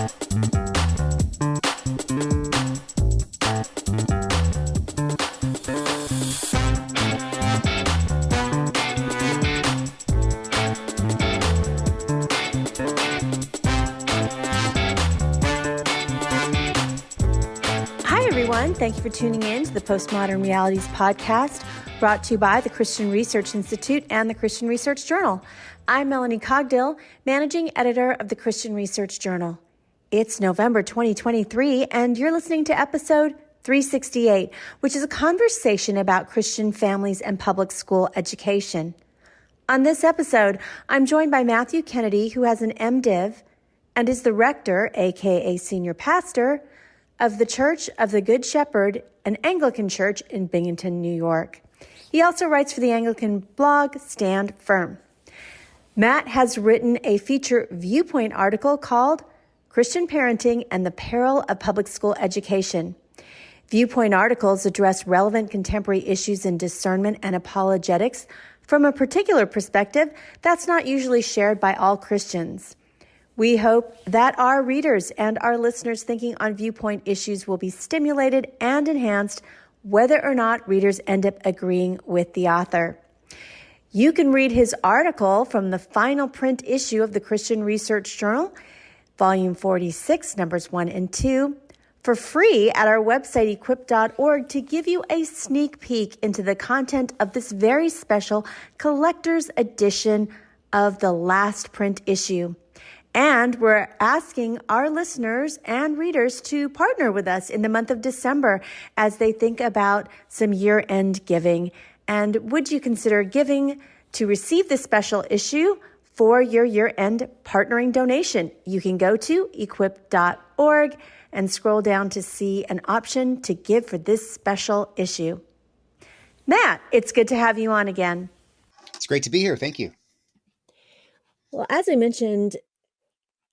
Thank you for tuning in to the Postmodern Realities podcast, brought to you by the Christian Research Institute and the Christian Research Journal. I'm Melanie Cogdill, managing editor of the Christian Research Journal. It's November 2023, and you're listening to episode 368, which is a conversation about Christian families and public school education. On this episode, I'm joined by Matthew Kennedy, who has an MDiv and is the rector, aka senior pastor, of the Church of the Good Shepherd, an Anglican church in Binghamton, New York. He also writes for the Anglican blog Stand Firm. Matt has written a feature viewpoint article called Christian Parenting and the Peril of Public School Education. Viewpoint articles address relevant contemporary issues in discernment and apologetics from a particular perspective that's not usually shared by all Christians. We hope that our readers and our listeners thinking on viewpoint issues will be stimulated and enhanced whether or not readers end up agreeing with the author. You can read his article from the final print issue of the Christian Research Journal, volume 46, numbers 1 and 2, for free at our website, equip.org, to give you a sneak peek into the content of this very special collector's edition of the last print issue. And we're asking our listeners and readers to partner with us in the month of December as they think about some year-end giving. And would you consider giving to receive this special issue for your year-end partnering donation? You can go to equip.org and scroll down to see an option to give for this special issue. Matt, it's good to have you on again. It's great to be here. Thank you. Well, as I mentioned,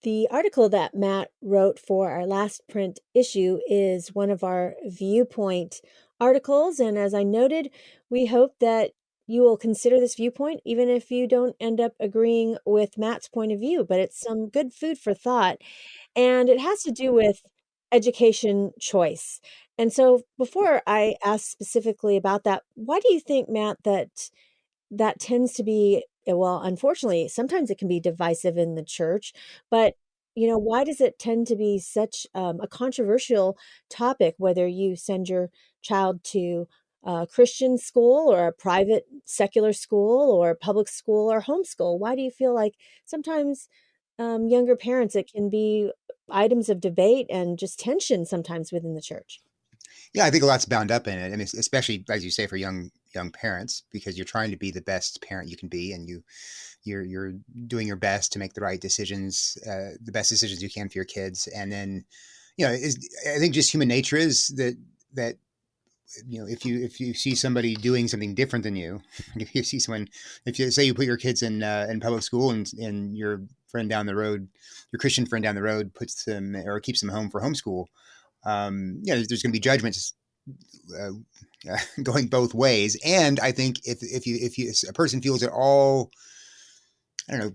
the article that Matt wrote for our last print issue is one of our viewpoint articles. And as I noted, we hope that you will consider this viewpoint, even if you don't end up agreeing with Matt's point of view. But it's some good food for thought. And it has to do with education choice. And so before I ask specifically about that, why do you think, Matt, that tends to be, well, unfortunately, sometimes it can be divisive in the church, but, why does it tend to be such a controversial topic, whether you send your child to a Christian school or a private secular school or public school or homeschool? Why do you feel like sometimes younger parents, it can be items of debate and just tension sometimes within the church? Yeah, I think a lot's bound up in it. I mean, especially, as you say, for young parents, because you're trying to be the best parent you can be, and you're doing your best to make the right decisions, the best decisions you can for your kids. And then, I think just human nature is that if you see somebody doing something different than you, if you see someone, if you say you put your kids in public school and your friend down the road, your Christian friend down the road puts them or keeps them home for homeschool, there's going to be judgments going both ways. And I think if a person feels at all,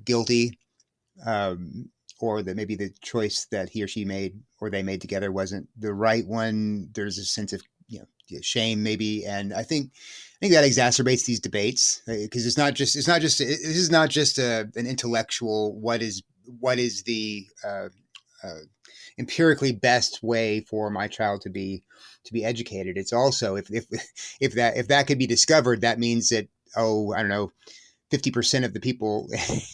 guilty, or that maybe the choice that he or she made or they made together wasn't the right one, there's a sense of shame maybe. And I think that exacerbates these debates, because this is not just an intellectual what is the empirically best way for my child to be educated. It's also if that could be discovered, that means that 50% of the people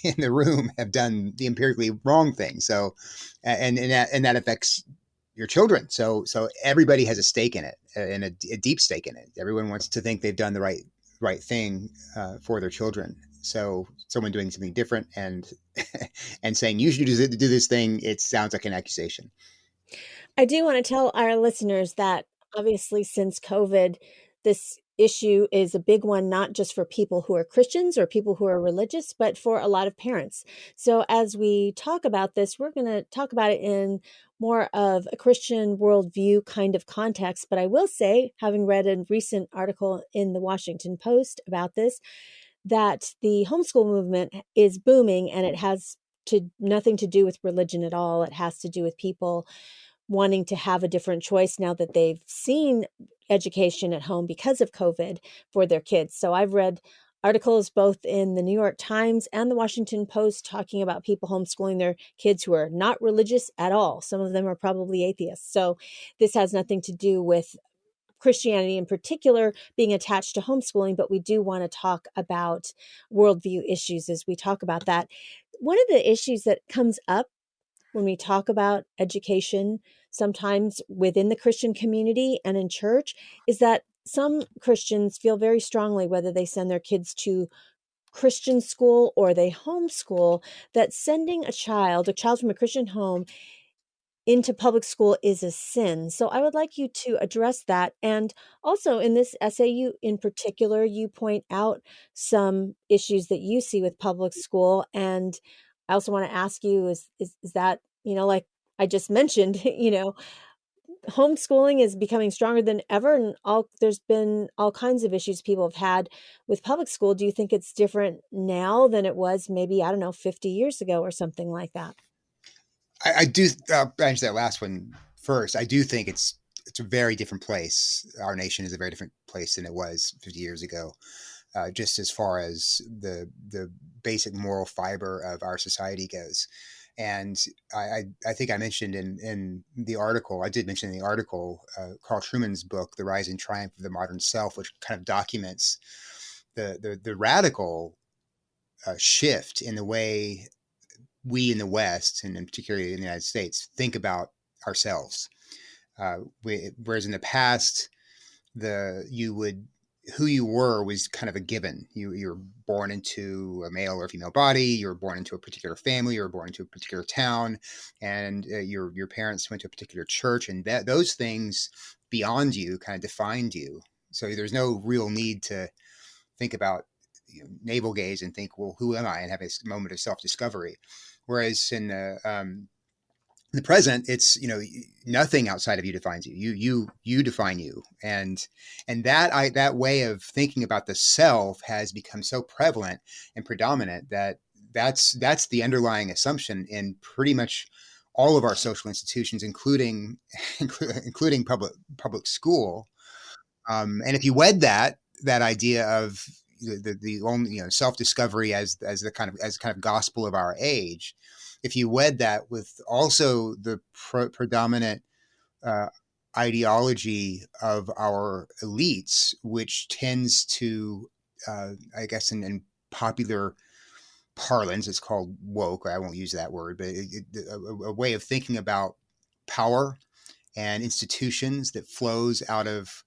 in the room have done the empirically wrong thing. So and that affects your children. So everybody has a stake in it, and a deep stake in it. Everyone wants to think they've done the right thing for their children. So someone doing something different and saying you should do this thing, it sounds like an accusation. I do want to tell our listeners that obviously since COVID, this issue is a big one, not just for people who are Christians or people who are religious, but for a lot of parents. So as we talk about this, we're going to talk about it in more of a Christian worldview kind of context. But I will say, having read a recent article in the Washington Post about this, that the homeschool movement is booming, and it has nothing to do with religion at all. It has to do with people wanting to have a different choice now that they've seen education at home because of COVID for their kids. So I've read articles both in the New York Times and the Washington Post talking about people homeschooling their kids who are not religious at all. Some of them are probably atheists. So this has nothing to do with Christianity in particular being attached to homeschooling, but we do want to talk about worldview issues as we talk about that. One of the issues that comes up when we talk about education, sometimes within the Christian community and in church, is that some Christians feel very strongly, whether they send their kids to Christian school or they homeschool, that sending a child from a Christian home into public school is a sin. So I would like you to address that. And also in this essay, you in particular, you point out some issues that you see with public school. And I also want to ask you, is that, like I just mentioned, homeschooling is becoming stronger than ever. And there's been all kinds of issues people have had with public school. Do you think it's different now than it was maybe, I don't know, 50 years ago or something like that? I do answer that last one first. I do think it's a very different place. Our nation is a very different place than it was 50 years ago. Just as far as the basic moral fiber of our society goes. And I think I mentioned in the article, I did mention in the article, Carl Trueman's book, The Rise and Triumph of the Modern Self, which kind of documents the radical shift in the way we in the West, and in particularly in the United States, think about ourselves. Whereas in the past, who you were was kind of a given. You were born into a male or female body. You were born into a particular family. You were born into a particular town, and your parents went to a particular church, and those things beyond you kind of defined you. So there's no real need to think about navel gaze and think, well, who am I, and have a moment of self-discovery. Whereas in the present, it's nothing outside of you defines you. You define you, and that way of thinking about the self has become so prevalent and predominant that that's the underlying assumption in pretty much all of our social institutions, including public school. And if you wed that idea of the only self discovery as the kind of gospel of our age, if you wed that with also the predominant uh, ideology of our elites, which tends to, I guess, in popular parlance, it's called woke. I won't use that word, but a way of thinking about power and institutions that flows out of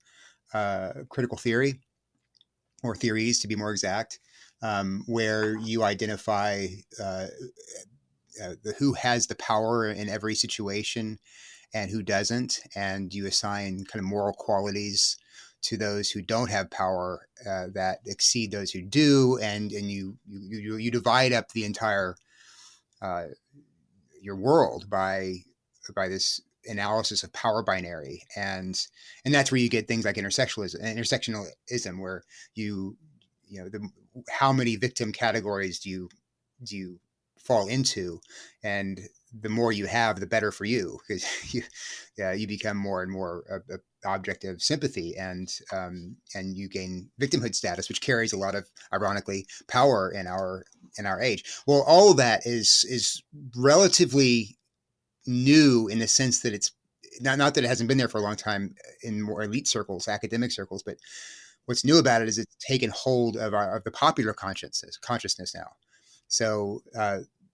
critical theory, or theories to be more exact, where you identify who has the power in every situation and who doesn't, and you assign kind of moral qualities to those who don't have power that exceed those who do, and you divide up the entire your world by this analysis of power binary, and that's where you get things like intersectionalism, where how many victim categories do you fall into, and the more you have, the better for you, because you become more and more a object of sympathy, and you gain victimhood status, which carries a lot of, ironically, power in our age. Well, all of that is relatively new in the sense that it's not that it hasn't been there for a long time in more elite circles, academic circles, but what's new about it is it's taken hold of the popular consciousness now. So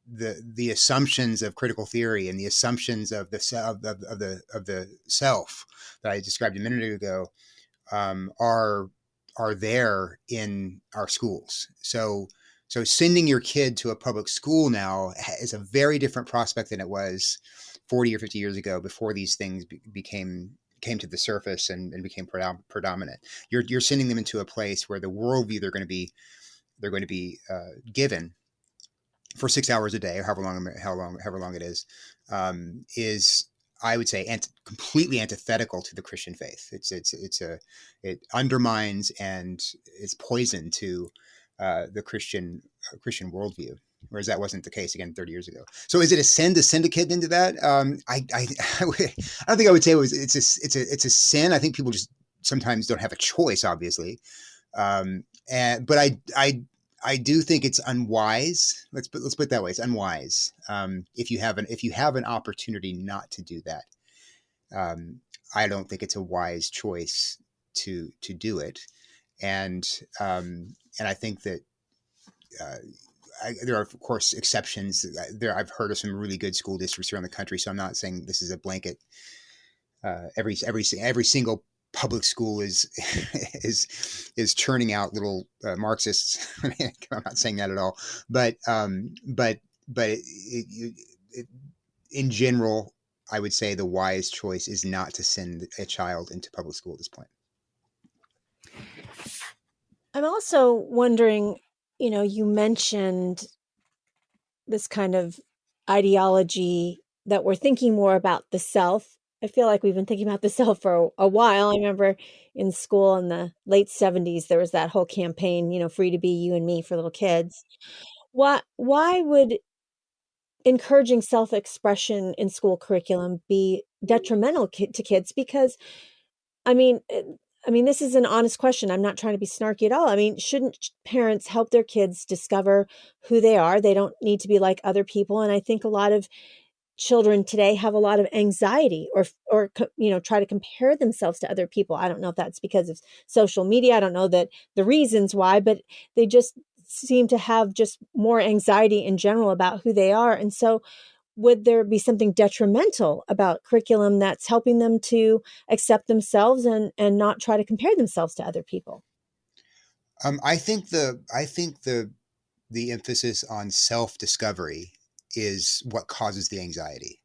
the assumptions of critical theory and the assumptions of the self that I described a minute ago are there in our schools. So sending your kid to a public school now is a very different prospect than it was 40 or 50 years ago, before these things came to the surface and became predominant. You're sending them into a place where the worldview they're going to be given for 6 hours a day, or however long it is, I would say, completely antithetical to the Christian faith. It undermines and it's poison to the Christian worldview. whereas that wasn't the case again 30 years ago. So is it a sin to send a kid into that? I don't think I would say it's a sin. I think people just sometimes don't have a choice, obviously. But I do think it's unwise. Let's put it that way. It's unwise. If you have an opportunity not to do that, I don't think it's a wise choice to do it. And I think that there are, of course, exceptions. I've heard of some really good school districts around the country, so I'm not saying this is a blanket. Every single public school is churning out little Marxists. I'm not saying that at all, but in general, I would say the wise choice is not to send a child into public school at this point. I'm also wondering, you mentioned this kind of ideology that we're thinking more about the self. I feel like we've been thinking about the self for a while. I remember in school in the late 70s, there was that whole campaign, free to be you and me for little kids. Why would encouraging self-expression in school curriculum be detrimental to kids? Because I mean, this is an honest question. I'm not trying to be snarky at all. I mean, shouldn't parents help their kids discover who they are? They don't need to be like other people. And I think a lot of children today have a lot of anxiety or try to compare themselves to other people. I don't know if that's because of social media. I don't know that the reasons why, but they just seem to have just more anxiety in general about who they are. And so would there be something detrimental about curriculum that's helping them to accept themselves and not try to compare themselves to other people? I think the emphasis on self-discovery is what causes the anxiety.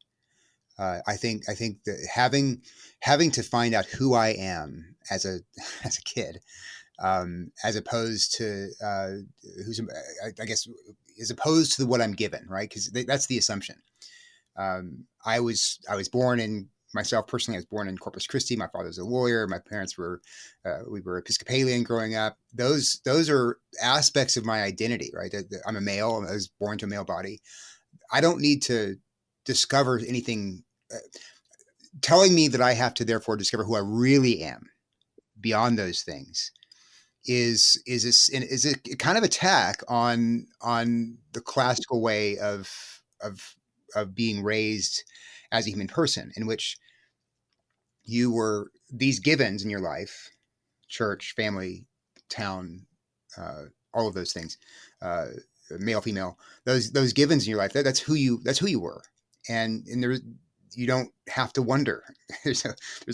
I think that having to find out who I am as a kid, as opposed to I guess as opposed to what I'm given, right? Because that's the assumption. I was born in myself personally. I was born in Corpus Christi. My father was a lawyer. My parents were we were Episcopalian growing up. Those are aspects of my identity, right? I'm a male. I was born to a male body. I don't need to discover anything telling me that I have to therefore discover who I really am beyond those things is a kind of attack on the classical way of being raised as a human person, in which you were these givens in your life, church, family, town, all of those things, male, female, those givens in your life, that's who you were. And you don't have to wonder. There's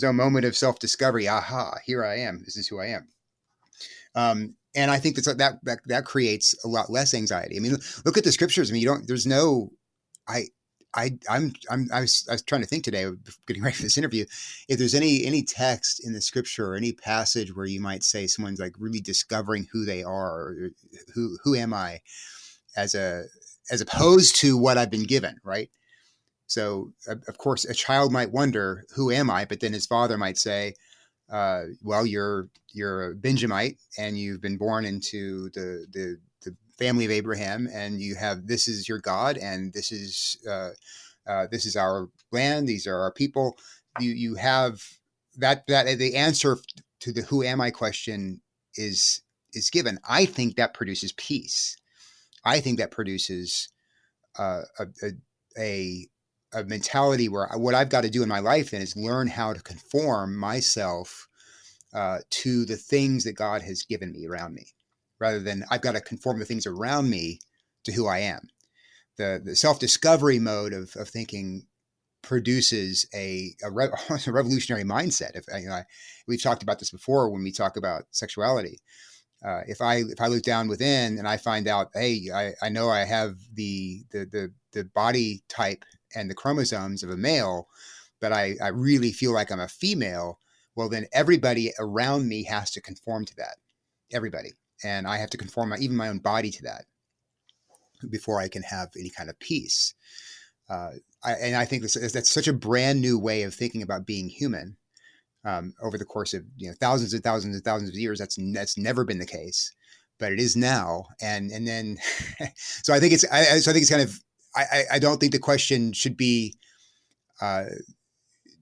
a moment of self-discovery. Aha, here I am. This is who I am. And I think that creates a lot less anxiety. I mean, look at the scriptures. I mean, I was trying to think today, getting ready for this interview, if there's any text in the scripture or any passage where you might say someone's like really discovering who they are, or who am I, as opposed to what I've been given, right? So of course a child might wonder, who am I? But then his father might say, well, you're a Benjamite and you've been born into the family of Abraham, and this is your God, and this is our land. These are our people. You have that the answer to the who am I question is given. I think that produces peace. I think that produces a mentality where what I've got to do in my life then is learn how to conform myself to the things that God has given me around me, rather than I've got to conform the things around me to who I am. The self-discovery mode of thinking produces a revolutionary mindset. We've talked about this before when we talk about sexuality. If I look down within and I find out, hey, I know I have the body type and the chromosomes of a male, but I really feel like I'm a female. Well, then everybody around me has to conform to that. Everybody. And I have to conform even my own body to that before I can have any kind of peace. I think that's such a brand new way of thinking about being human. Over the course of thousands and thousands and thousands of years, that's never been the case. but it is now. And then, so I think it's kind of, I don't think the question should be, uh,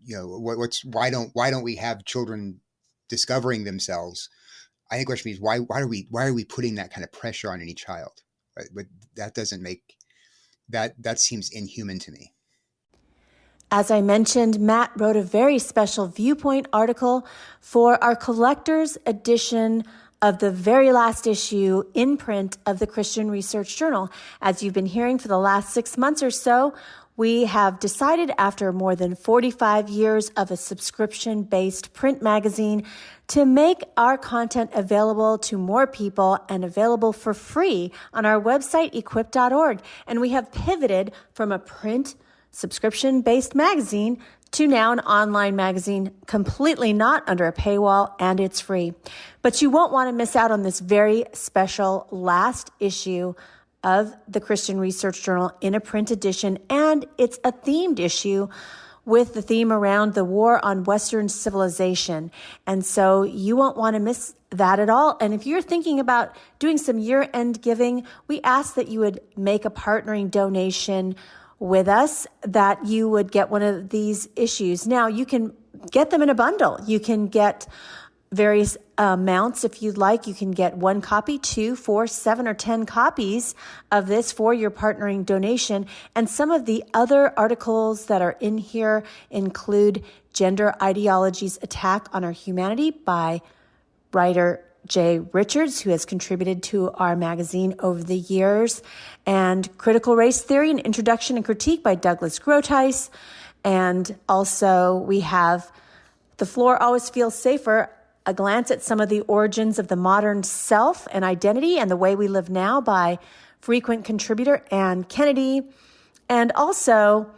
why don't we have children discovering themselves? I think the question is why are we putting that kind of pressure on any child? But that doesn't make that seems inhuman to me. As I mentioned, Matt wrote a very special viewpoint article for our collector's edition of the very last issue in print of the Christian Research Journal. As you've been hearing for the last 6 months or so, we have decided after more than 45 years of a subscription-based print magazine to make our content available to more people and available for free on our website, equip.org. And we have pivoted from a print subscription-based magazine to now an online magazine completely not under a paywall, and it's free. But you won't want to miss out on this very special last issue of the Christian Research Journal in a print edition, and it's a themed issue with the theme around the war on Western civilization. And so you won't want to miss that at all. And if you're thinking about doing some year-end giving, we ask that you would make a partnering donation with us, that you would get one of these issues. Now, you can get them in a bundle. You can get various amounts if you'd like. You can get 1 copy, 2, 4, 7, or 10 copies of this for your partnering donation. And some of the other articles that are in here include Gender Ideology's Attack on Our Humanity by writer Jay Richards, who has contributed to our magazine over the years, and Critical Race Theory, an Introduction and Critique by Douglas Groothuis. And also we have The Floor Always Feels Safer, a glance at some of the origins of the modern self and identity and the way we live now by frequent contributor Ann Kennedy. And also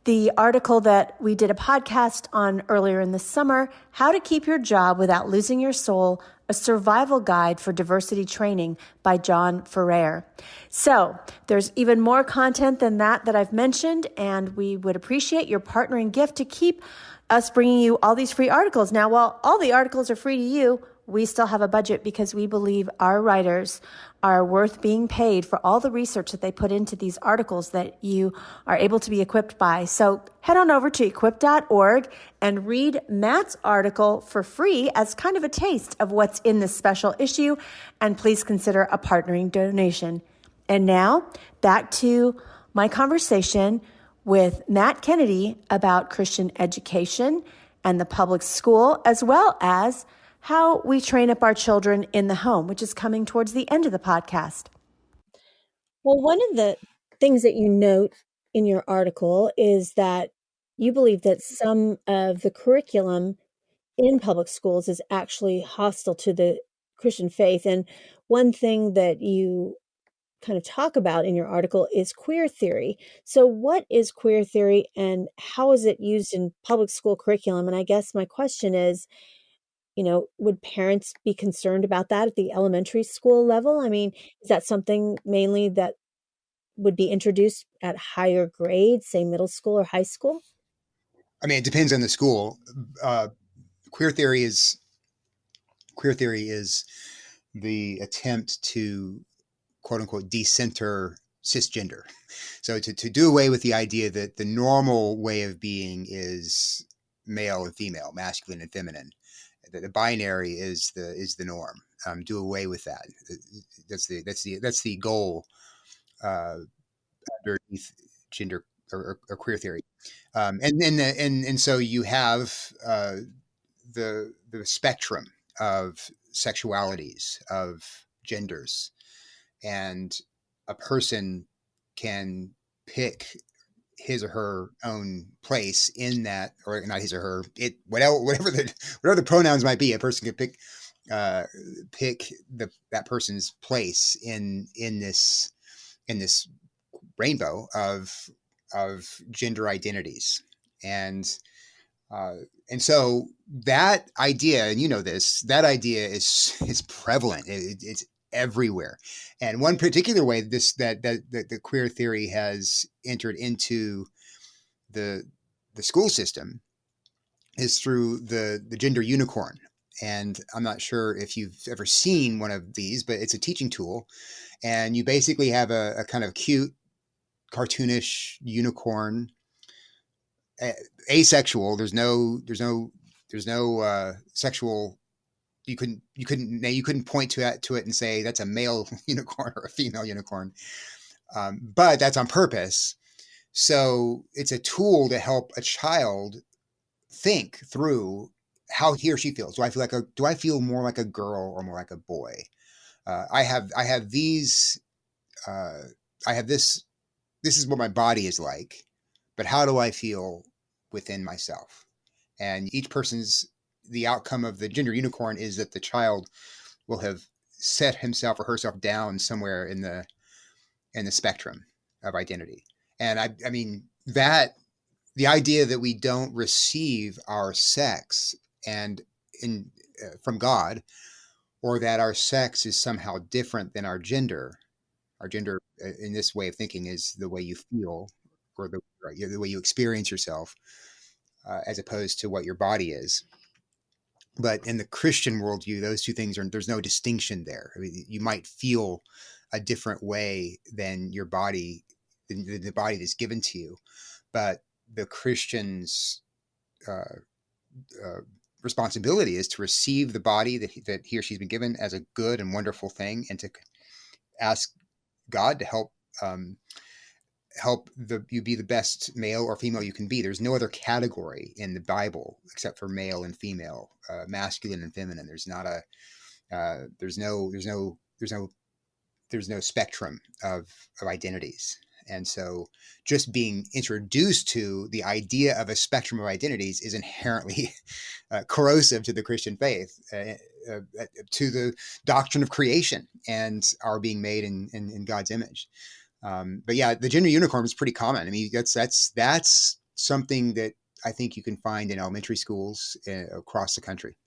the article that we did a podcast on earlier in the summer, How to Keep Your Job Without Losing Your Soul, a Survival Guide for Diversity Training by John Ferrer. So there's even more content than that I've mentioned, and we would appreciate your partnering gift to keep us bringing you all these free articles. Now, while all the articles are free to you, we still have a budget because we believe our writers are worth being paid for all the research that they put into these articles that you are able to be equipped by. So head on over to equip.org and read Matt's article for free as kind of a taste of what's in this special issue. And please consider a partnering donation. And now back to my conversation with Matt Kennedy about Christian education and the public school, as well as how we train up our children in the home, which is coming towards the end of the podcast. Well, one of the things that you note in your article is that you believe that some of the curriculum in public schools is actually hostile to the Christian faith. And one thing that you kind of talk about in your article is queer theory. So what is queer theory and how is it used in public school curriculum? And I guess my question is, would parents be concerned about that at the elementary school level? I mean, is that something mainly that would be introduced at higher grades, say middle school or high school? I mean, it depends on the school. Queer theory is the attempt to, quote unquote, decenter cisgender. So to do away with the idea that the normal way of being is male and female, masculine and feminine. The binary is the norm. Do away with that. That's the goal underneath gender or queer theory. And so you have the spectrum of sexualities, of genders, and a person can pick his or her own place in that, or not his or her, whatever the pronouns might be. A person can pick that person's place in this rainbow of gender identities, and so that idea, and that idea is prevalent. It's everywhere. And one particular way that the queer theory has entered into the school system is through the gender unicorn. And I'm not sure if you've ever seen one of these, but it's a teaching tool. And you basically have a kind of cute, cartoonish unicorn, asexual. There's no sexual. You couldn't point to it and say that's a male unicorn or a female unicorn. But that's on purpose. So it's a tool to help a child think through how he or she feels. Do I feel more like a girl or more like a boy? I have these I have this is what my body is like, but how do I feel within myself? And each person's the outcome of the gender unicorn is that the child will have set himself or herself down somewhere in the spectrum of identity. And I mean that the idea that we don't receive our sex and in from God, or that our sex is somehow different than our gender. Our gender, in this way of thinking, is the way you feel, or the way you experience yourself, as opposed to what your body is. But in the Christian worldview, those two things there's no distinction there. I mean, you might feel a different way than your body, than the body that's given to you, but the Christian's uh, uh, responsibility is to receive the body that he or she's been given as a good and wonderful thing, and to ask God to um, help you be the best male or female you can be. There's no other category in the Bible except for male and female, masculine and feminine. There's not a there's no spectrum of identities. And so just being introduced to the idea of a spectrum of identities is inherently corrosive to the Christian faith, to the doctrine of creation and our being made in God's image. But yeah, the gender unicorn is pretty common. I mean, that's something that I think you can find in elementary schools across the country.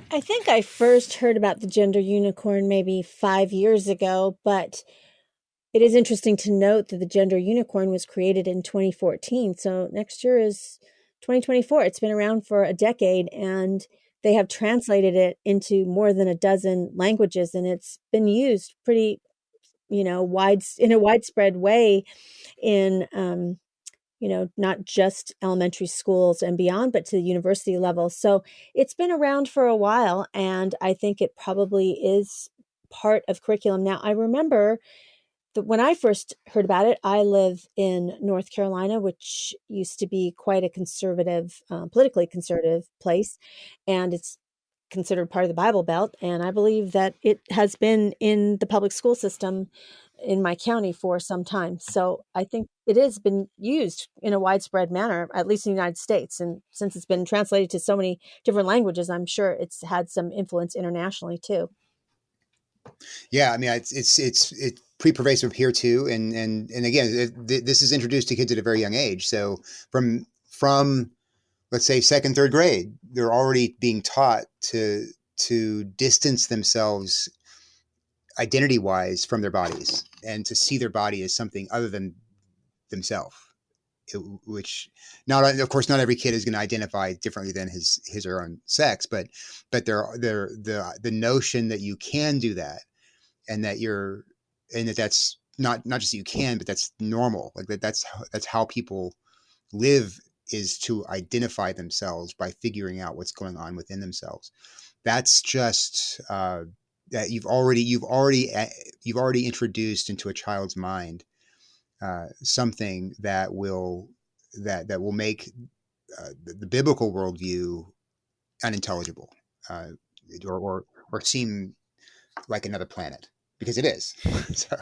I think I first heard about the gender unicorn maybe 5 years ago, but it is interesting to note that the gender unicorn was created in 2014. So next year is 2024. It's been around for a decade, and they have translated it into more than a dozen languages, and it's been used pretty, in a widespread way in, not just elementary schools and beyond, but to the university level. So it's been around for a while, and I think it probably is part of curriculum. Now, I remember that when I first heard about it, I live in North Carolina, which used to be quite a conservative, politically conservative place, and it's considered part of the Bible Belt. And I believe that it has been in the public school system in my county for some time. So I think it has been used in a widespread manner, at least in the United States. And since it's been translated to so many different languages, I'm sure it's had some influence internationally too. Yeah, I mean, it's pretty pervasive here too, and again, this is introduced to kids at a very young age. So from let's say second, third grade, they're already being taught to distance themselves identity wise from their bodies, and to see their body as something other than themselves. Which not, of course, not every kid is going to identify differently than his or her own sex, but the notion that you can do that, and that's not just that you can, but that's normal. Like that's how people live, is to identify themselves by figuring out what's going on within themselves. That's just that you've already introduced into a child's mind something that will make the biblical worldview unintelligible, uh, or seem like another planet, because it is. So,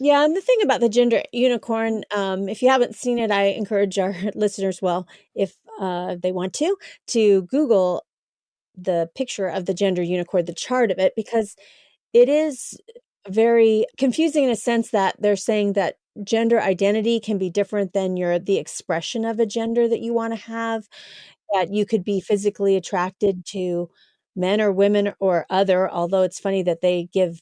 Yeah, and the thing about the gender unicorn, if you haven't seen it, I encourage our listeners, well, if they want to Google the picture of the gender unicorn, the chart of it, because it is very confusing in a sense that they're saying that gender identity can be different than the expression of a gender that you want to have, that you could be physically attracted to men or women or other, although it's funny that they give,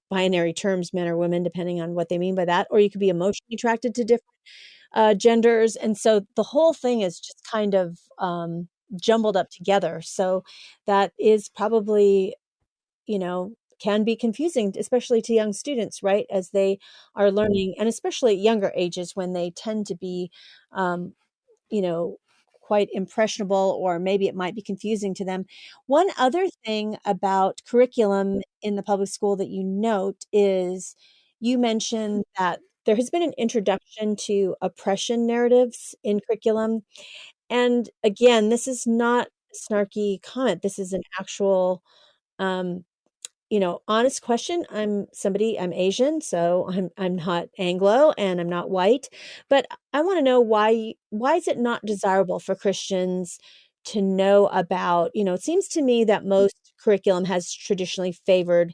binary terms, men or women, depending on what they mean by that, or you could be emotionally attracted to different genders. And so the whole thing is just kind of jumbled up together. So that is probably, can be confusing, especially to young students, right? As they are learning, and especially at younger ages when they tend to be, um, you know, quite impressionable, or maybe it might be confusing to them. One other thing about curriculum in the public school that you note is you mentioned that there has been an introduction to oppression narratives in curriculum. And again, this is not a snarky comment. This is an actual, um, honest question. I'm Asian, so I'm not Anglo and I'm not white, but I want to know why is it not desirable for Christians to know about, it seems to me that most curriculum has traditionally favored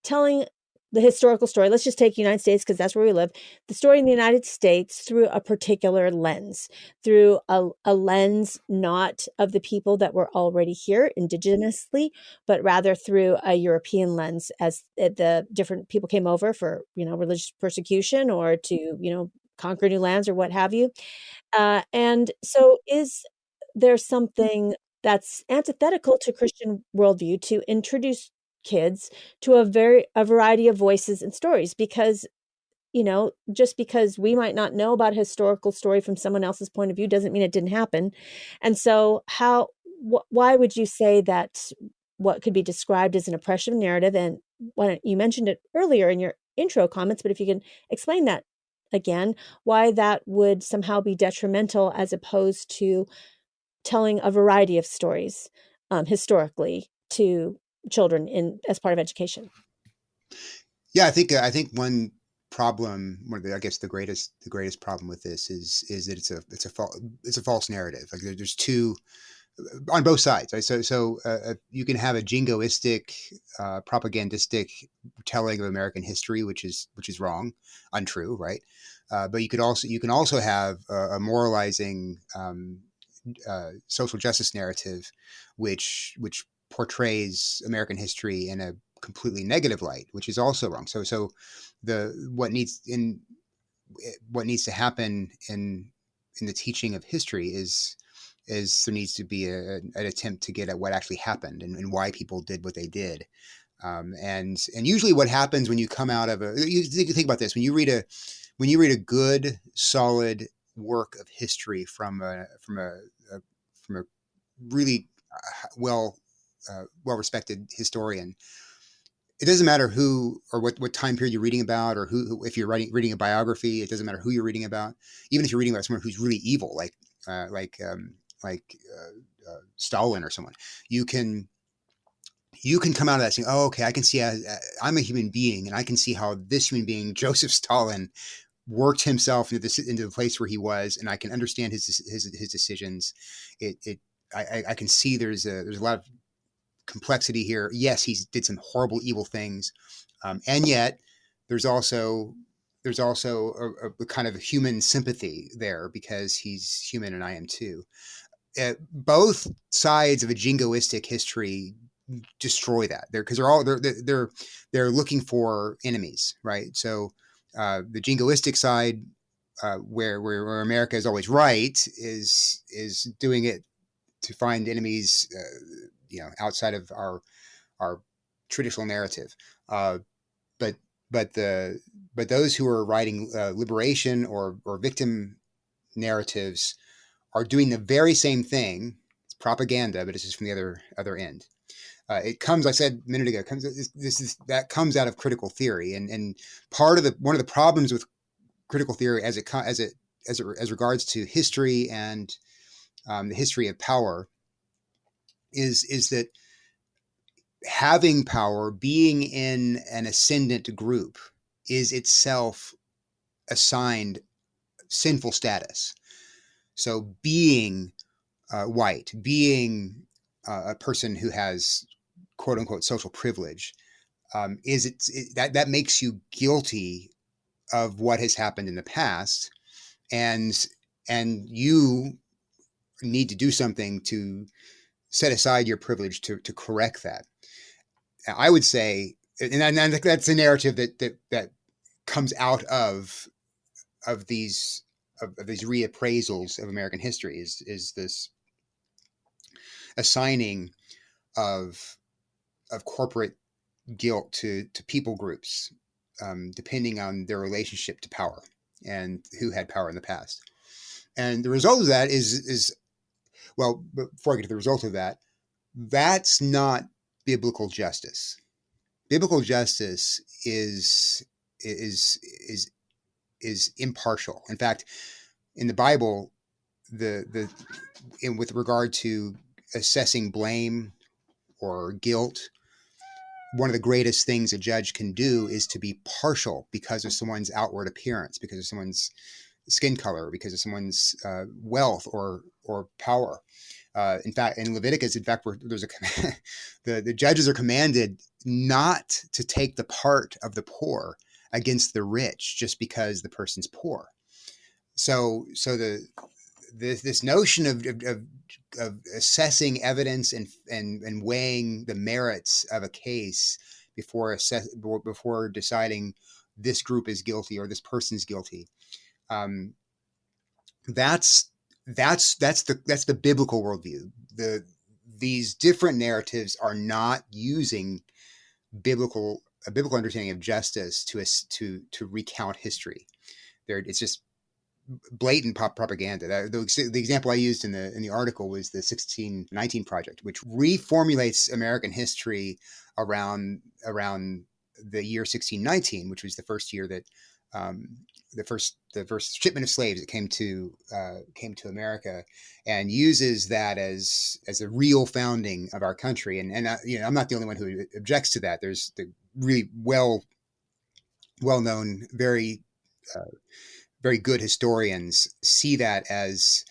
telling the historical story. Let's just take United States because that's where we live. The story in the United States through a particular lens, through a lens not of the people that were already here indigenously, but rather through a European lens as the different people came over for, religious persecution or to, conquer new lands or what have you. And so is there something that's antithetical to Christian worldview to introduce kids to a variety of voices and stories? Because, just because we might not know about a historical story from someone else's point of view doesn't mean it didn't happen. And so why would you say that what could be described as an oppression narrative, and you mentioned it earlier in your intro comments, but if you can explain that again, why that would somehow be detrimental as opposed to telling a variety of stories historically to children in as part of education? Yeah, I think one problem, I guess the greatest problem with this is that it's a false narrative. Like there's two on both sides. Right? So you can have a jingoistic, propagandistic telling of American history, which is wrong, untrue, right? But you can also have a moralizing social justice narrative, which portrays American history in a completely negative light, which is also wrong. So the what needs to happen in the teaching of history is there needs to be an attempt to get at what actually happened and why people did what they did. And usually what happens when you come out of you think about this, when you read a good solid work of history from a really well respected historian, it doesn't matter who or what time period you're reading about, or if you're reading a biography, it doesn't matter who you're reading about. Even if you're reading about someone who's really evil, uh, like um, like Stalin or someone, you can you can come out of that saying, "Oh, okay, I can see I'm a human being, and I can see how this human being, Joseph Stalin, worked himself into the place where he was, and I can understand his decisions. It I can see there's a lot of complexity here. Yes, he did some horrible, evil things, and yet there's also there's also a kind of human sympathy there because he's human and I am too. Both sides of a jingoistic history destroy that there because they're looking for enemies, right? So the jingoistic side, where America is always right, is doing it to find enemies, outside of our traditional narrative. Uh, but but the but those who are writing liberation or victim narratives are doing the very same thing. It's propaganda, but it's just from the other end. It comes, I said a minute ago, that comes out of critical theory, and one of the problems with critical theory as regards to history and the history of power is that having power, being in an ascendant group, is itself assigned sinful status. So being white, being a person who has quote unquote social privilege, that makes you guilty of what has happened in the past, and you need to do something to set aside your privilege to correct that. I would say, and that's a narrative that comes out of these of these reappraisals of American history is this assigning of corporate guilt to people groups, depending on their relationship to power and who had power in the past. And the result of that is well, before I get to the result of that, that's not biblical justice. Biblical justice is is impartial. In fact, in the Bible, with regard to assessing blame or guilt, one of the greatest things a judge can do is to be partial because of someone's outward appearance, because of someone's skin color, because of someone's wealth or power. In fact, in Leviticus, there's the judges are commanded not to take the part of the poor against the rich just because the person's poor. So this notion of assessing evidence and weighing the merits of a case before deciding this group is guilty or this person's guilty, that's the biblical worldview. These different narratives are not using a biblical understanding of justice to recount history. It's just blatant propaganda. The example I used in the article was the 1619 Project, which reformulates American history around the year 1619, which was the first year that the first shipment of slaves that came to America, and uses that as a real founding of our country. And I'm not the only one who objects to that. There's the really well known, very good historians see that as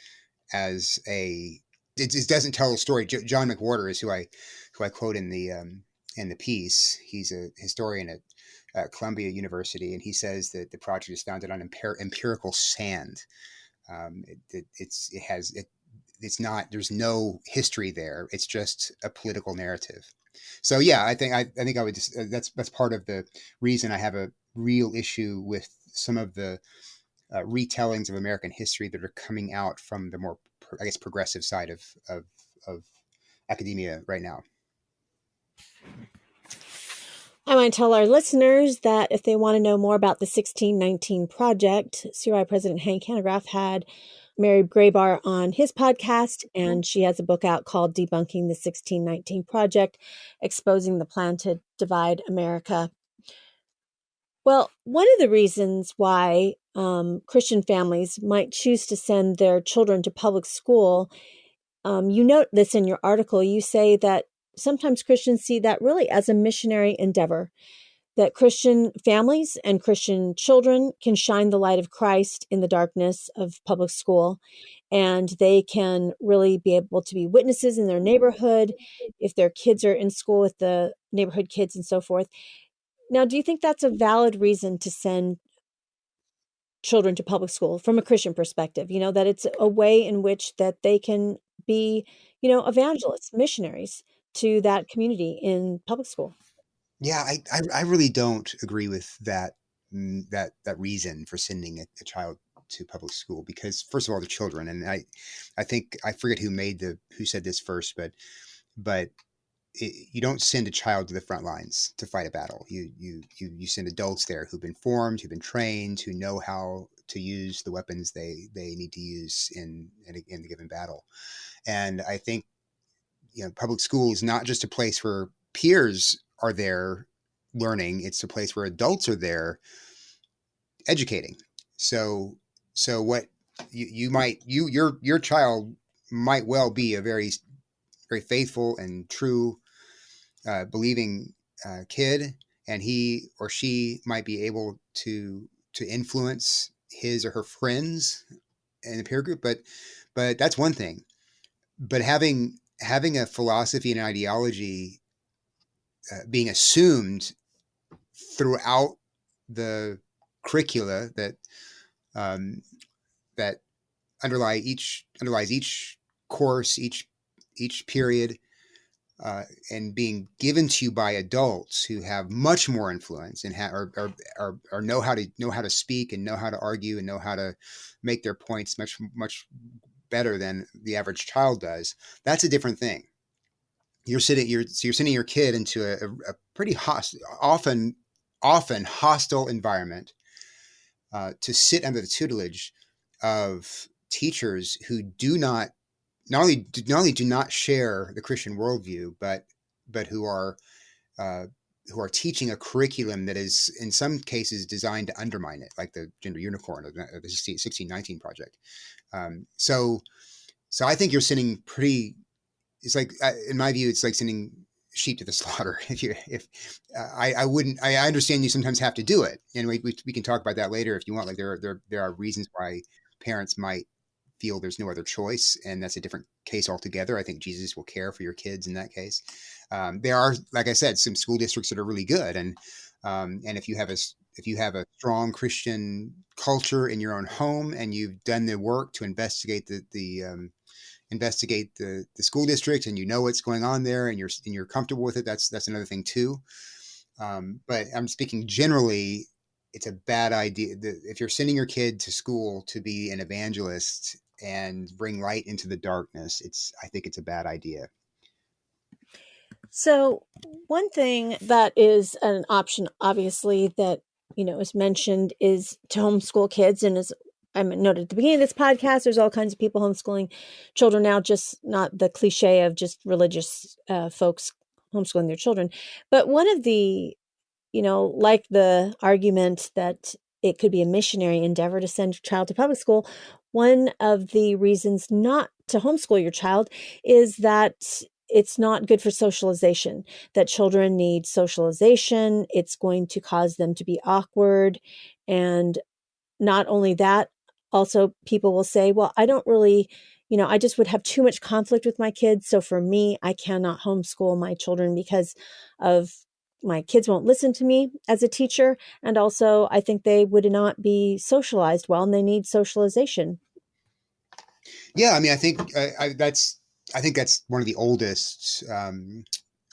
it doesn't tell a story. John McWhorter is who I quote in the piece. He's a historian at Columbia University, and he says that the project is founded on empirical sand. It's not. There's no history there. It's just a political narrative. So yeah, I think I would just that's part of the reason I have a real issue with some of the retellings of American history that are coming out from the more, I guess, progressive side of academia right now. I want to tell our listeners that if they want to know more about the 1619 Project, CRI President Hank Hanegraaff had Mary Graybar on his podcast, and she has a book out called Debunking the 1619 Project, Exposing the Plan to Divide America. Well, one of the reasons why Christian families might choose to send their children to public school, you note this in your article. You say that sometimes Christians see that really as a missionary endeavor, that Christian families and Christian children can shine the light of Christ in the darkness of public school, and they can really be able to be witnesses in their neighborhood if their kids are in school with the neighborhood kids and so forth. Now, do you think that's a valid reason to send children to public school from a Christian perspective? That it's a way in which that they can be, evangelists, missionaries to that community in public school? Yeah, I really don't agree with that reason for sending a child to public school, because first of all, they're children, and I think I forget who said this first, but you don't send a child to the front lines to fight a battle. You send adults there who've been formed, who've been trained, who know how to use the weapons they need to use in the given battle. And I think public school is not just a place where peers are there learning; it's a place where adults are there educating. So what your child might well be a very very faithful and true believing kid, and he or she might be able to influence his or her friends in the peer group, but that's one thing. But having a philosophy and ideology being assumed throughout the curricula that underlies each course, each period, and being given to you by adults who have much more influence and or know how to speak and know how to argue and know how to make their points much better than the average child does, that's a different thing. You're sending your kid into a pretty often hostile environment to sit under the tutelage of teachers who do not only do not share the Christian worldview, but uh, who are teaching a curriculum that is in some cases designed to undermine it, like the gender unicorn of the 1619 project. So I think you're sending pretty. It's like, in my view, it's like sending sheep to the slaughter. I wouldn't. I understand you sometimes have to do it, and we can talk about that later if you want. Like there are reasons why parents might feel there's no other choice, and that's a different case altogether. I think Jesus will care for your kids in that case. There are, like I said, some school districts that are really good, and if you have a strong Christian culture in your own home, and you've done the work to investigate the school district, and you know what's going on there, and you're comfortable with it, that's another thing too. But I'm speaking generally. It's a bad idea if you're sending your kid to school to be an evangelist and bring light into the darkness. I think it's a bad idea. So one thing that is an option, obviously, that, is mentioned is to homeschool kids. And as I noted at the beginning of this podcast, there's all kinds of people homeschooling children now, just not the cliche of just religious folks homeschooling their children. But one of the, like the argument that it could be a missionary endeavor to send your child to public school, one of the reasons not to homeschool your child is that it's not good for socialization, that children need socialization. It's going to cause them to be awkward. And not only that, also people will say, well, I don't really, I just would have too much conflict with my kids. So for me, I cannot homeschool my children because of my kids won't listen to me as a teacher. And also I think they would not be socialized well, and they need socialization. Yeah. I mean, I think that's one of the oldest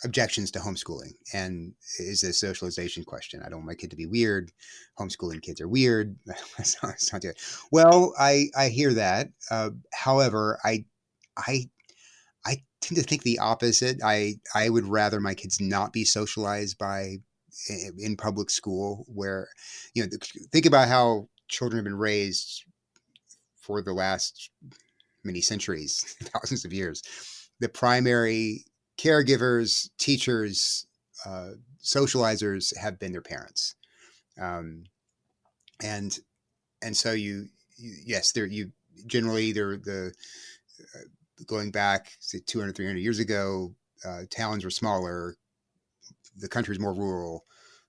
objections to homeschooling, and is the socialization question. I don't want my kid to be weird. Homeschooling kids are weird. That's not good. Well, I hear that. However, I tend to think the opposite. I would rather my kids not be socialized in public school, where, think about how children have been raised for the last many centuries, thousands of years. The primary caregivers, teachers, socializers have been their parents. And so yes, generally they're going back say 200, 300 years ago, towns were smaller. The country was more rural.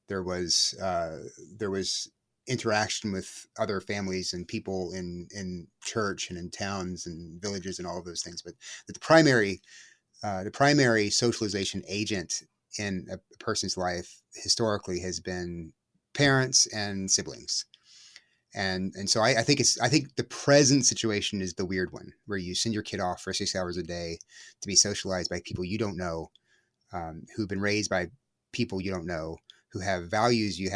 There was interaction with other families and people in church and in towns and villages and all of those things. But the primary socialization agent in a person's life historically has been parents and siblings. And so I think the present situation is the weird one, where you send your kid off for 6 hours a day to be socialized by people you don't know, who've been raised by people you don't know, who have values you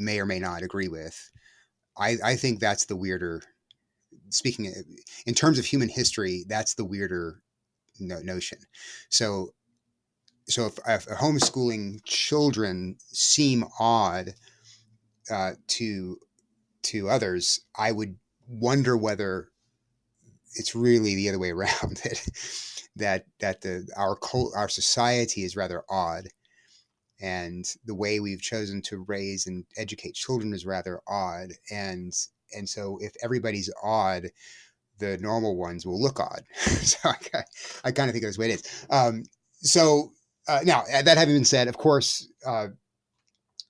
may or may not agree with. I think that's the weirder, speaking in terms of human history, that's the weirder notion. So if homeschooling children seem odd to others, I would wonder whether it's really the other way around, that our society is rather odd, and the way we've chosen to raise and educate children is rather odd, and so if everybody's odd, the normal ones will look odd. So I kind of think that's the way it is. Now, that having been said, of course,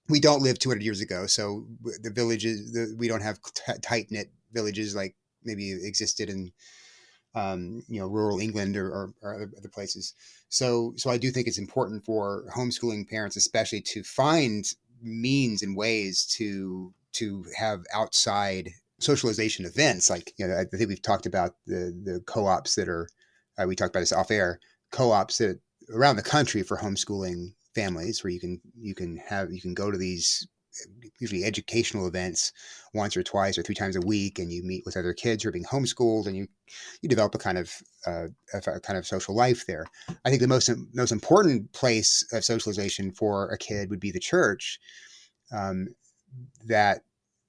we don't live 200 years ago, so the villages, we don't have tight knit villages like maybe existed in rural England or other places. So I do think it's important for homeschooling parents, especially, to find means and ways to have outside socialization events. Like, I think we've talked about the co-ops that are, we talked about this off air, co-ops that around the country for homeschooling families, where you can go to these usually educational events once or twice or three times a week, and you meet with other kids who are being homeschooled, and you develop a kind of social life there. I think the most important place of socialization for a kid would be the church. Um, that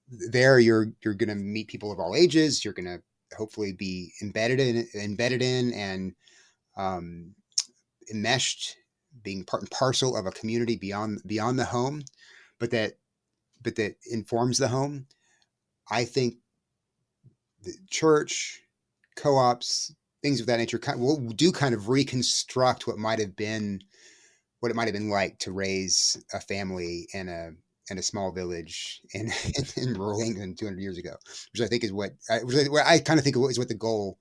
there you're going to meet people of all ages. You're going to hopefully be embedded in and um, enmeshed, being part and parcel of a community beyond the home, but that informs the home. I think the church, co-ops, things of that nature will do kind of reconstruct what it might have been like to raise a family in a small village in rural England 200 years ago, which I think is what I kind of think is what the goal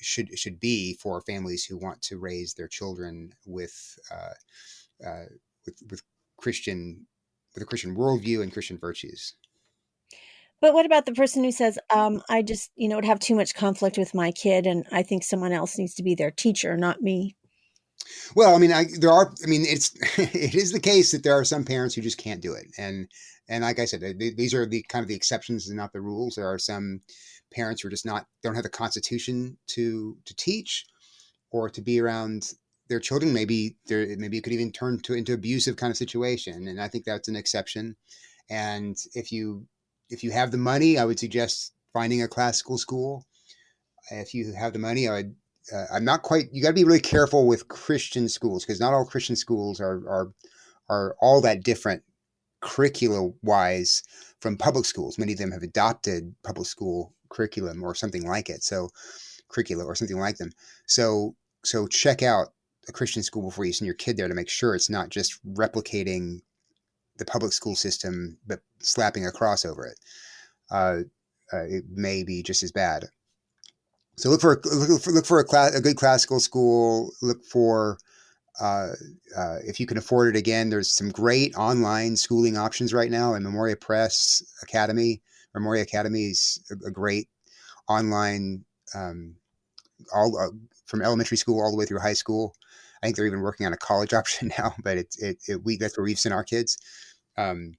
should be for families who want to raise their children uh, with Christian with a Christian worldview and Christian virtues. But what about the person who says, I just, would have too much conflict with my kid and I think someone else needs to be their teacher, not me? Well, I mean, it's it is the case that there are some parents who just can't do it, and like I said, these are the kind of the exceptions and not the rules. There are some parents who are just not don't have the constitution to teach or to be around their children. Maybe it could even turn into abusive kind of situation, and I think that's an exception. And if you have the money, I would suggest finding a classical school. If you have the money, I'm not quite. You got to be really careful with Christian schools because not all Christian schools are all that different curricula wise from public schools. Many of them have adopted public school curriculum or something like it. So curricula or something like them. So check out a Christian school before you send your kid there to make sure it's not just replicating the public school system but slapping a cross over it. It may be just as bad. So look for a good classical school. Look for if you can afford it. Again, there's some great online schooling options right now. And Memoria Academy is a great online all from elementary school all the way through high school. I think they're even working on a college option now, but that's where we've sent our kids. Um,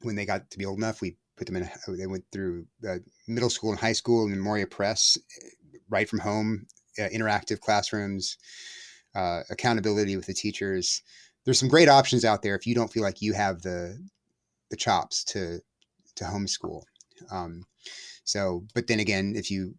when they got to be old enough, we put them in. They went through middle school and high school in Memoria Press, right from home, interactive classrooms, accountability with the teachers. There's some great options out there if you don't feel like you have the chops to homeschool. But then again, if you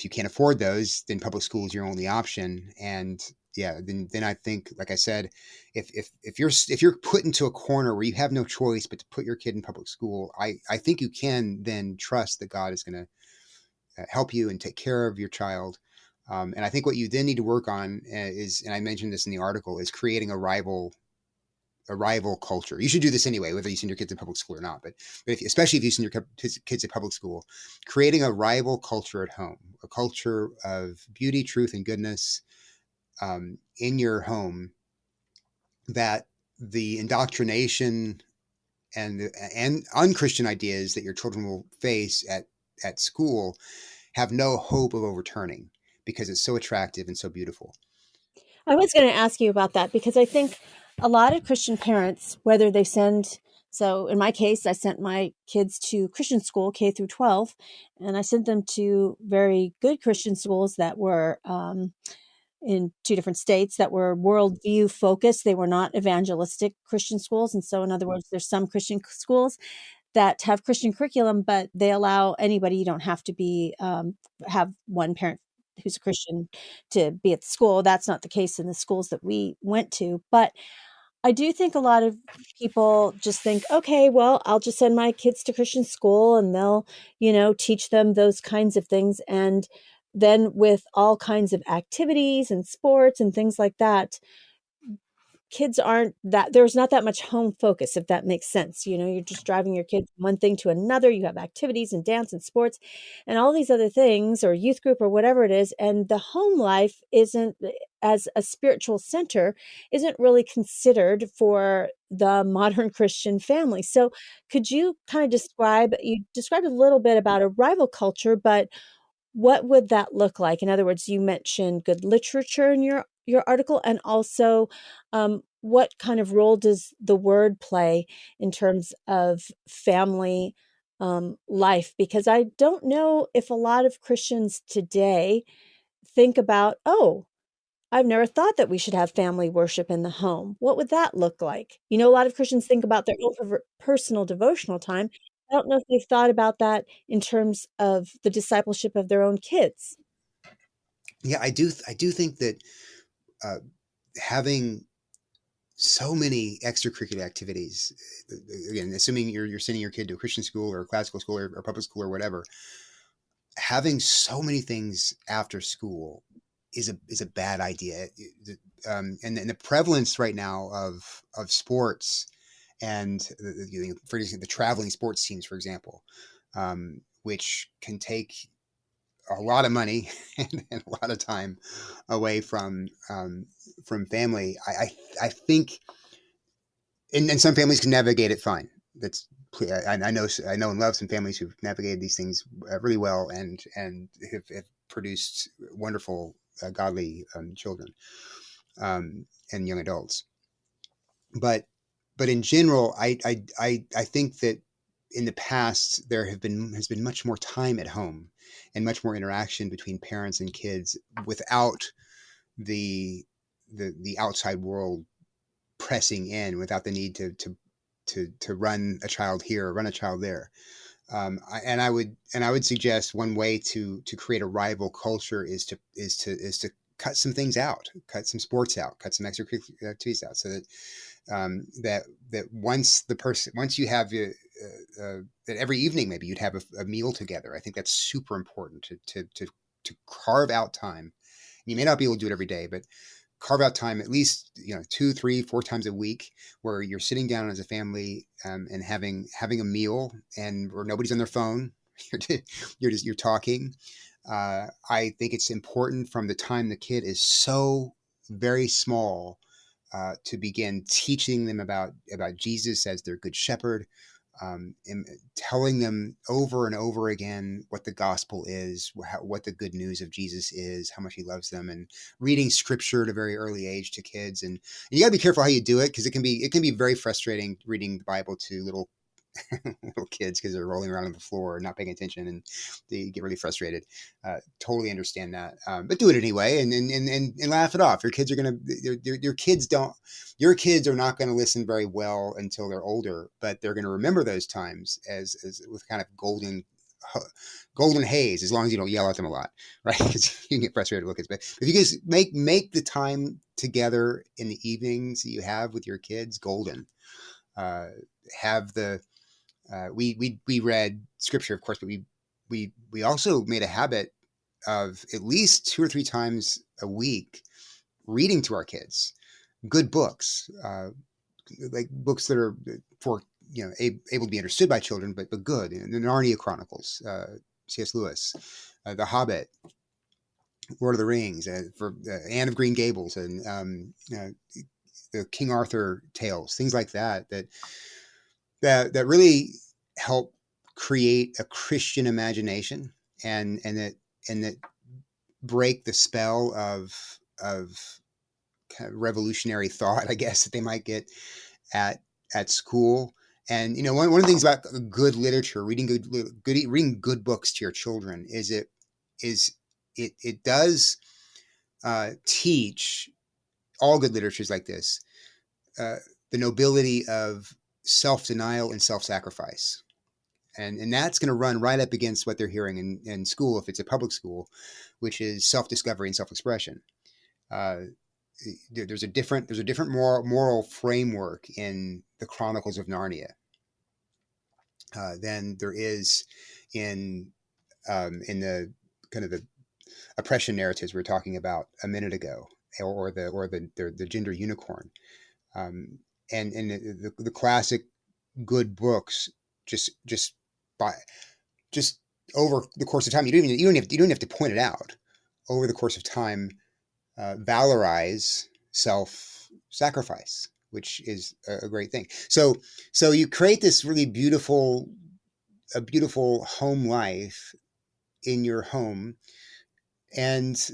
can't afford those, then public school is your only option. And yeah, then I think, like I said, if you're put into a corner where you have no choice but to put your kid in public school, I think you can then trust that God is going to help you and take care of your child. And I think what you then need to work on is, and I mentioned this in the article, is creating a rival culture. You should do this anyway, whether you send your kids to public school or not. But especially if you send your kids to public school, creating a rival culture at home, a culture of beauty, truth, and goodness in your home, that the indoctrination and unchristian ideas that your children will face at school have no hope of overturning because it's so attractive and so beautiful. I was going to ask you about that because I think a lot of Christian parents, whether they send, so in my case, I sent my kids to Christian school, K through 12, and I sent them to very good Christian schools that were in two different states that were worldview focused. They were not evangelistic Christian schools. And so, in other words, there's some Christian schools that have Christian curriculum, but they allow anybody. You don't have to be have one parent who's a Christian to be at the school. That's not the case in the schools that we went to. But I do think a lot of people just think, okay, well, I'll just send my kids to Christian school and they'll, teach them those kinds of things. And then with all kinds of activities and sports and things like that, kids aren't that there's not that much home focus, if that makes sense. You're just driving your kids from one thing to another. You have activities and dance and sports and all these other things, or youth group or whatever it is. And the home life isn't, as a spiritual center, isn't really considered for the modern Christian family. So could you kind of you described a little bit about a rival culture, but what would that look like? In other words, you mentioned good literature in your article, and also what kind of role does the word play in terms of family life? Because I don't know if a lot of Christians today think about, oh, I've never thought that we should have family worship in the home. What would that look like? You know, a lot of Christians think about their own personal devotional time. I don't know if they've thought about that in terms of the discipleship of their own kids. Yeah, I do think that uh, having so many extracurricular activities, again, assuming you're sending your kid to a Christian school or a classical school or public school or whatever, having so many things after school is a bad idea. And the prevalence right now of sports and for example, the traveling sports teams, for example, which can take a lot of money and a lot of time away from family. I think, and some families can navigate it fine. That's I know and love some families who've navigated these things really well and have produced wonderful godly children and young adults. But in general, I think that in the past has been much more time at home and much more interaction between parents and kids without the the outside world pressing in, without the need to run a child here or run a child there. And I would suggest one way to create a rival culture is to cut some things out, cut some sports out, cut some extracurricular activities out, so that once you have that every evening maybe you'd have a meal together. I think that's super important to carve out time. You may not be able to do it every day, but carve out time at least 2, 3, 4 times a week where you're sitting down as a family and having a meal, and where nobody's on their phone. You're talking. I think it's important from the time the kid is so very small to begin teaching them about Jesus as their good shepherd, and telling them over and over again what the gospel is, what the good news of Jesus is, how much he loves them, and reading scripture at a very early age to kids. And you got to be careful how you do it, because it can be very frustrating reading the Bible to little little kids, because they're rolling around on the floor and not paying attention, and they get really frustrated. Totally understand that, but do it anyway, and laugh it off. Your kids are gonna your kids are not going to listen very well until they're older, but they're going to remember those times as with kind of golden haze, as long as you don't yell at them a lot, right? Because you can get frustrated with kids. But if you guys make the time together in the evenings that you have with your kids golden. Have the we read scripture, of course, but we also made a habit of at least 2 or 3 times a week reading to our kids good books, like books that are for able to be understood by children, but good. The Narnia Chronicles, C.S. Lewis, The Hobbit, Lord of the Rings, for Anne of Green Gables, and the King Arthur tales, things like that really help create a Christian imagination, and that break the spell of kind of revolutionary thought, I guess, that they might get at school. And one of the things about good literature, reading good books to your children, is it does teach. All good literature is like this, the nobility of self-denial and self-sacrifice. And that's going to run right up against what they're hearing in school, if it's a public school, which is self-discovery and self-expression. There's a different moral framework in the Chronicles of Narnia than there is in the kind of the oppression narratives we were talking about a minute ago, or the gender unicorn. And the classic good books just by just over the course of time, you don't have to point it out. Over the course of time, valorize self-sacrifice, which is a great thing. So you create this really beautiful home life in your home, and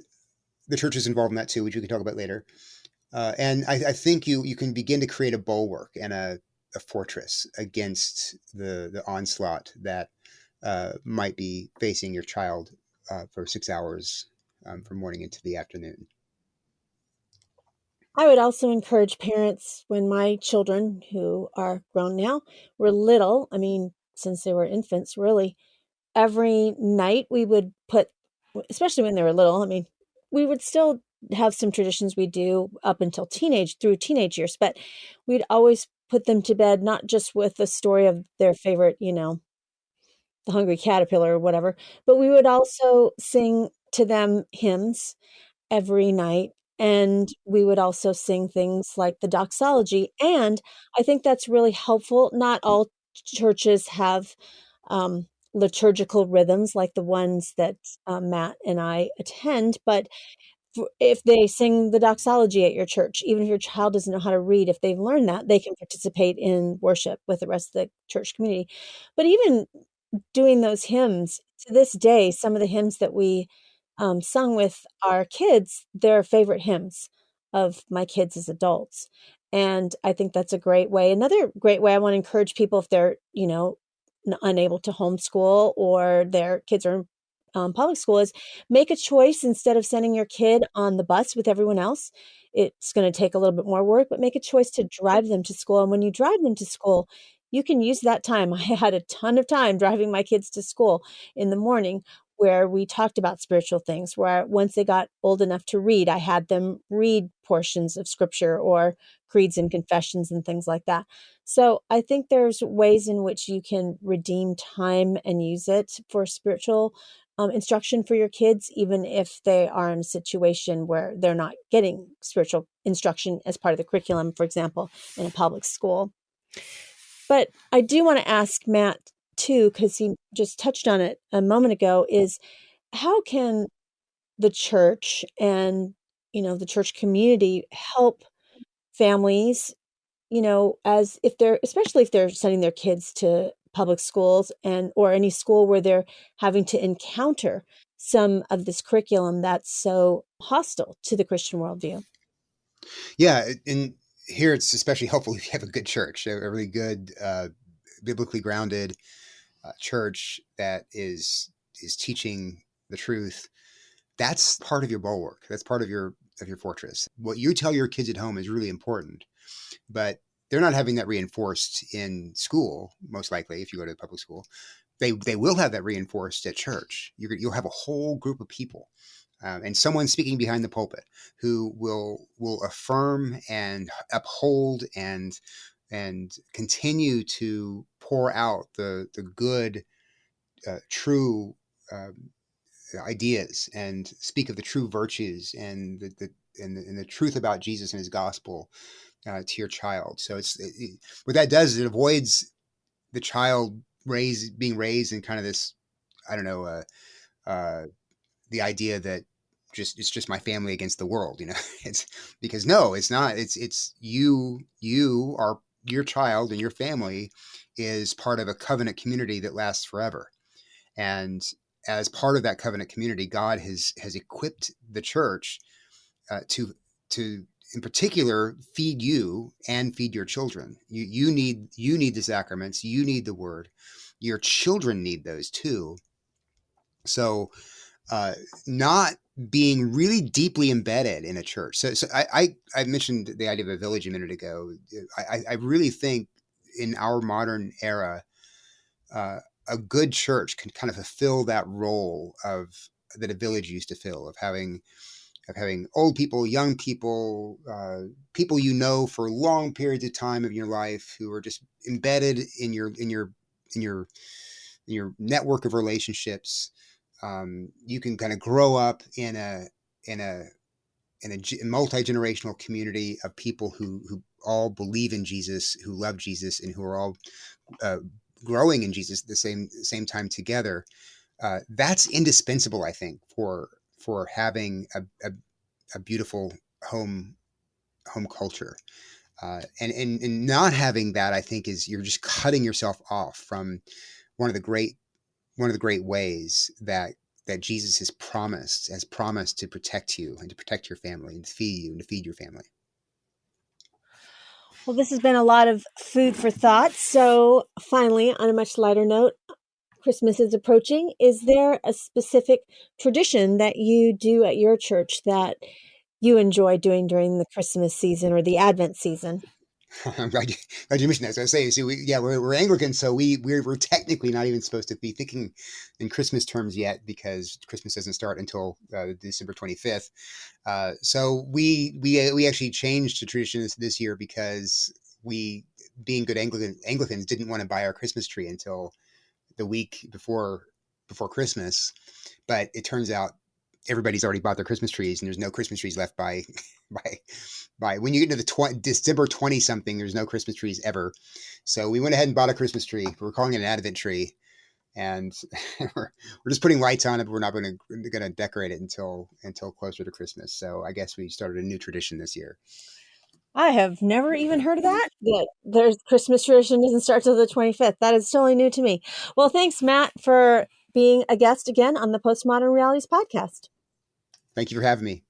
the church is involved in that too, which we can talk about later. And I think you can begin to create a bulwark and a fortress against the onslaught that might be facing your child for 6 hours from morning into the afternoon. I would also encourage parents when my children, who are grown now, were little, I mean, since they were infants, really, every night we would put, especially when they were little, I mean, we would still have some traditions we do up until through teenage years, but we'd always put them to bed, not just with the story of their favorite, the hungry caterpillar or whatever, but we would also sing to them hymns every night. And we would also sing things like the doxology. And I think that's really helpful. Not all churches have liturgical rhythms like the ones that Matt and I attend, but if they sing the doxology at your church, even if your child doesn't know how to read, if they've learned that, they can participate in worship with the rest of the church community. But even doing those hymns to this day, some of the hymns that we sung with our kids, they're favorite hymns of my kids as adults. And I think that's a great way. Another great way I want to encourage people if they're, unable to homeschool or their kids are in public school is make a choice instead of sending your kid on the bus with everyone else. It's going to take a little bit more work, but make a choice to drive them to school. And when you drive them to school, you can use that time. I had a ton of time driving my kids to school in the morning where we talked about spiritual things, where once they got old enough to read, I had them read portions of scripture or creeds and confessions and things like that. So I think there's ways in which you can redeem time and use it for spiritual instruction for your kids, even if they are in a situation where they're not getting spiritual instruction as part of the curriculum, for example, in a public school. But I do want to ask Matt too, because he just touched on it a moment ago, is how can the church and, the church community help families, as if they're, especially if they're sending their kids to public schools or any school where they're having to encounter some of this curriculum that's so hostile to the Christian worldview? Yeah, and here it's especially helpful if you have a good church, a really good, biblically grounded church that is teaching the truth. That's part of your bulwark. That's part of your fortress. What you tell your kids at home is really important, but they're not having that reinforced in school. Most likely, if you go to public school, they will have that reinforced at church. You'll have a whole group of people and someone speaking behind the pulpit who will affirm and uphold and continue to pour out the good, true ideas and speak of the true virtues and the truth about Jesus and His gospel to your child. So what that does is it avoids the child being raised in kind of this, I don't know, the idea that it's just my family against the world. It's because no, it's not. It's you are your child, and your family is part of a covenant community that lasts forever. And as part of that covenant community, God has equipped the church to in particular feed you and feed your children. You need the sacraments. You need the word. Your children need those too. So not being really deeply embedded in a church. So I mentioned the idea of a village a minute ago. I really think in our modern era, a good church can kind of fulfill that role that a village used to fill, of having old people, young people, people for long periods of time of your life who are just embedded in your network of relationships. You can kind of grow up in a multi-generational community of people who all believe in Jesus, who love Jesus, and who are all growing in Jesus at the same time together. That's indispensable, I think, for having a beautiful home culture. And not having that, I think, is you're just cutting yourself off from one of the great ways that that Jesus has promised to protect you and to protect your family and to feed you and to feed your family. Well, this has been a lot of food for thought. So finally, on a much lighter note, Christmas is approaching. Is there a specific tradition that you do at your church that you enjoy doing during the Christmas season or the Advent season? I'm glad you mentioned that. So I say, we're Anglican, so we're technically not even supposed to be thinking in Christmas terms yet, because Christmas doesn't start until December 25th. So we actually changed to tradition this year because we, being good Anglicans, didn't want to buy our Christmas tree until the week before Christmas. But it turns out everybody's already bought their Christmas trees, and there's no Christmas trees left by when you get into the December 20 something, there's no Christmas trees ever. So we went ahead and bought a Christmas tree. We're calling it an Advent tree, and we're just putting lights on it, but we're not going to decorate it until closer to Christmas. So I guess we started a new tradition this year. I have never even heard of that there's Christmas tradition doesn't start till the 25th. That is totally new to me. Well, thanks, Matt, for being a guest again on the Postmodern Realities podcast. Thank you for having me.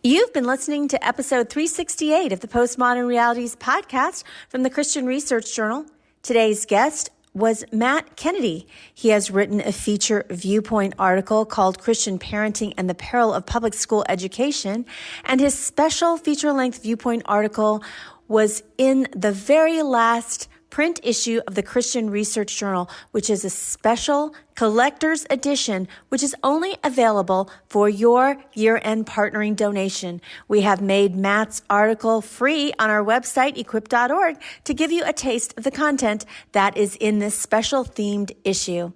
You've been listening to episode 368 of the Postmodern Realities podcast from the Christian Research Journal. Today's guest was Matt Kennedy. He has written a feature viewpoint article called Christian Parenting and the Peril of Public School Education, and his special feature-length viewpoint article was in the very last print issue of the Christian Research Journal, which is a special collector's edition, which is only available for your year-end partnering donation. We have made Matt's article free on our website, equip.org, to give you a taste of the content that is in this special themed issue.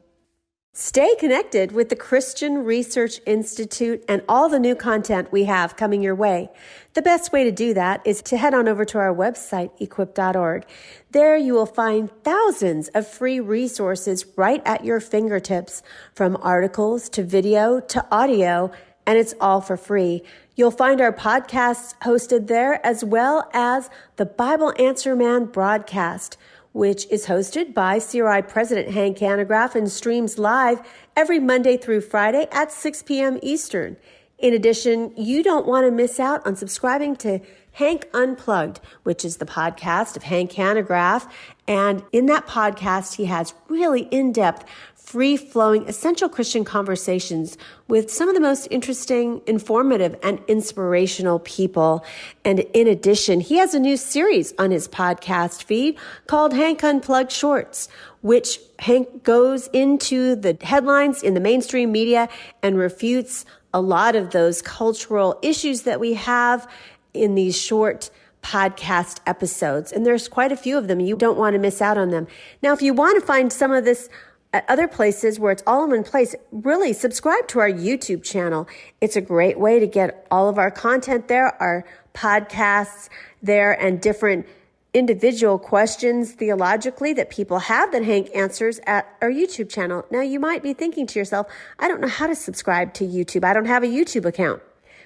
Stay connected with the Christian Research Institute and all the new content we have coming your way. The best way to do that is to head on over to our website, equip.org. There you will find thousands of free resources right at your fingertips, from articles to video to audio, and it's all for free. You'll find our podcasts hosted there, as well as the Bible Answer Man broadcast, which is hosted by CRI President Hank Hanegraaff and streams live every Monday through Friday at 6 p.m. Eastern. In addition, you don't want to miss out on subscribing to Hank Unplugged, which is the podcast of Hank Hanegraaff. And in that podcast, he has really in-depth, free-flowing, essential Christian conversations with some of the most interesting, informative, and inspirational people. And in addition, he has a new series on his podcast feed called Hank Unplugged Shorts, which Hank goes into the headlines in the mainstream media and refutes a lot of those cultural issues that we have in these short podcast episodes. And there's quite a few of them. You don't want to miss out on them. Now, if you want to find some of this at other places where it's all in one place, really subscribe to our YouTube channel. It's a great way to get all of our content there, our podcasts there, and different individual questions theologically that people have that Hank answers at our YouTube channel. Now, you might be thinking to yourself, I don't know how to subscribe to YouTube. I don't have a YouTube account.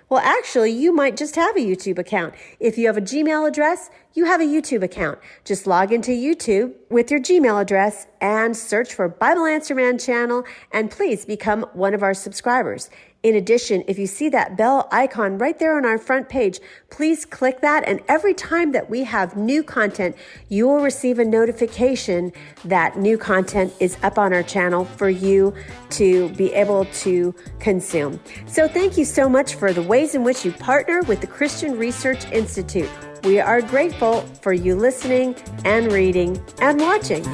Well, actually, you might just have a YouTube account. If you have a Gmail address, you have a YouTube account. Just log into YouTube with your Gmail address and search for Bible Answer Man channel, and please become one of our subscribers. In addition, if you see that bell icon right there on our front page, please click that, and every time that we have new content, you will receive a notification that new content is up on our channel for you to be able to consume. So thank you so much for the ways in which you partner with the Christian Research Institute. We are grateful for you listening and reading and watching.